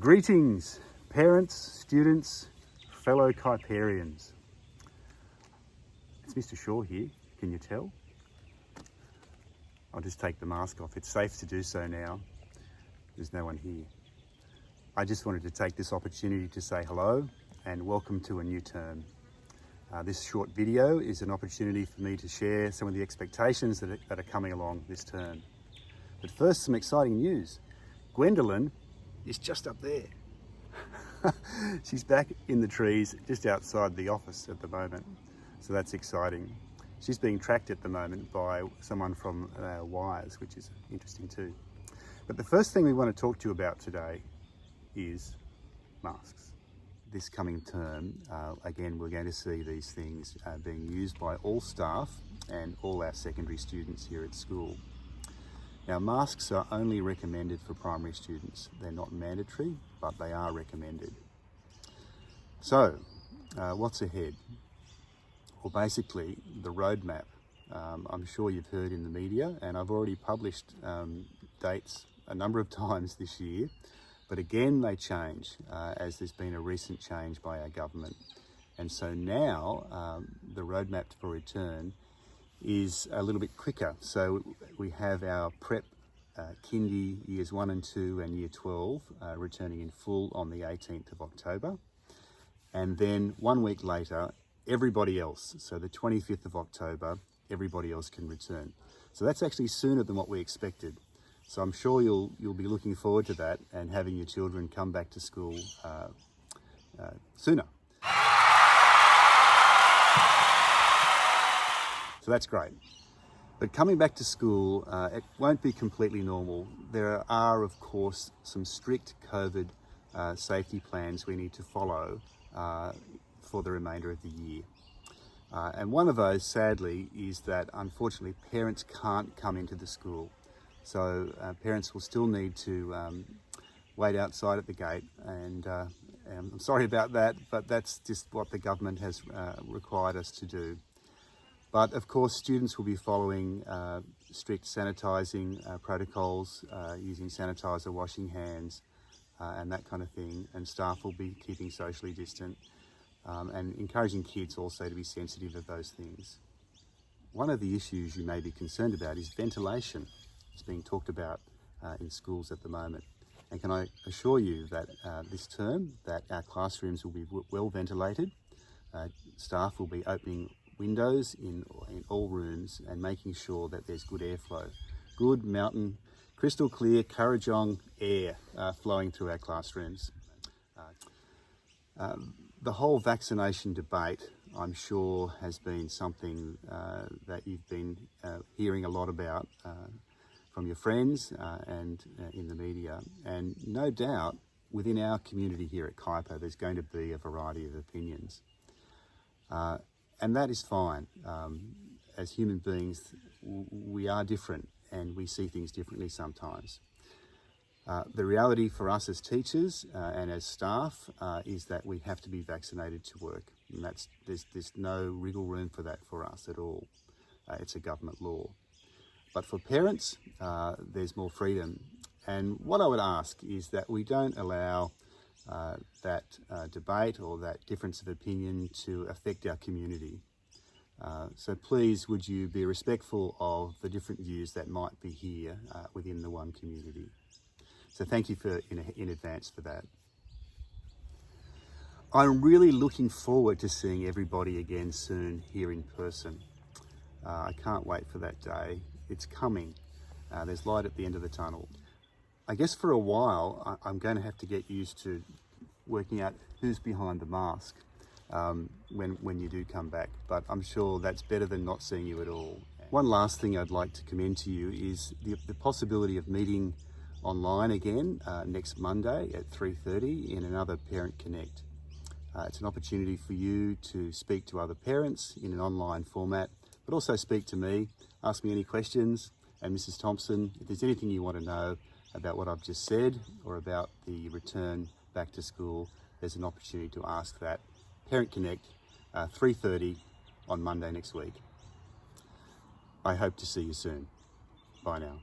Greetings, parents, students, fellow Kuyperians. It's Mr. Shaw here, can you tell? I'll just take the mask off. It's safe to do so now. There's no one here. I just wanted to take this opportunity to say hello and welcome to a new term. This short video is an opportunity for me to share some of the expectations that are coming along this term. But first, some exciting news. Gwendolyn is just up there. She's back in the trees just outside the office at the moment, so that's exciting. She's being tracked at the moment by someone from Wires, which is interesting too. But the first thing we want to talk to you about today is masks. This coming term, again, we're going to see these things being used by all staff and all our secondary students here at school. Now, masks are only recommended for primary students. They're not mandatory, but they are recommended. So, what's ahead? Well, basically, the roadmap. I'm sure you've heard in the media, and I've already published dates a number of times this year, but again, they change as there's been a recent change by our government. And so now, the roadmap for return is a little bit quicker. So we have our prep kindy years 1 and 2 and year 12 returning in full on the 18th of October. And then 1 week later, everybody else, so the 25th of October, everybody else can return. So that's actually sooner than what we expected. So I'm sure you'll be looking forward to that and having your children come back to school sooner. So that's great. But coming back to school, it won't be completely normal. There are, of course, some strict COVID safety plans we need to follow for the remainder of the year. And one of those, sadly, is that unfortunately parents can't come into the school. So parents will still need to wait outside at the gate, and I'm sorry about that, but that's just what the government has required us to do. But of course, students will be following strict sanitising protocols, using sanitiser, washing hands, and that kind of thing. And staff will be keeping socially distant and encouraging kids also to be sensitive of those things. One of the issues you may be concerned about is ventilation. It's being talked about in schools at the moment. And can I assure you that this term, that our classrooms will be well ventilated. Staff will be opening windows in all rooms and making sure that there's good airflow. Good mountain, crystal clear Kurrajong air flowing through our classrooms. The whole vaccination debate, I'm sure, has been something that you've been hearing a lot about from your friends and in the media. And no doubt, within our community here at Kuyper, there's going to be a variety of opinions. And that is fine. As human beings, we are different and we see things differently sometimes. The reality for us as teachers and as staff is that we have to be vaccinated to work. And there's no wriggle room for that for us at all. It's a government law. But for parents, there's more freedom. And what I would ask is that we don't allow that debate or that difference of opinion to affect our community. So please, would you be respectful of the different views that might be here within the one community. So thank you in advance for that. I'm really looking forward to seeing everybody again soon here in person. I can't wait for that day. It's coming. There's light at the end of the tunnel. I guess for a while, I'm going to have to get used to working out who's behind the mask when you do come back, but I'm sure that's better than not seeing you at all. One last thing I'd like to commend to you is the possibility of meeting online again next Monday at 3:30 in another Parent Connect. It's an opportunity for you to speak to other parents in an online format, but also speak to me, ask me any questions, and Mrs. Thompson, if there's anything you want to know about what I've just said or about the return back to school, there's an opportunity to ask that. Parent Connect, 3:30 on Monday next week. I hope to see you soon. Bye now.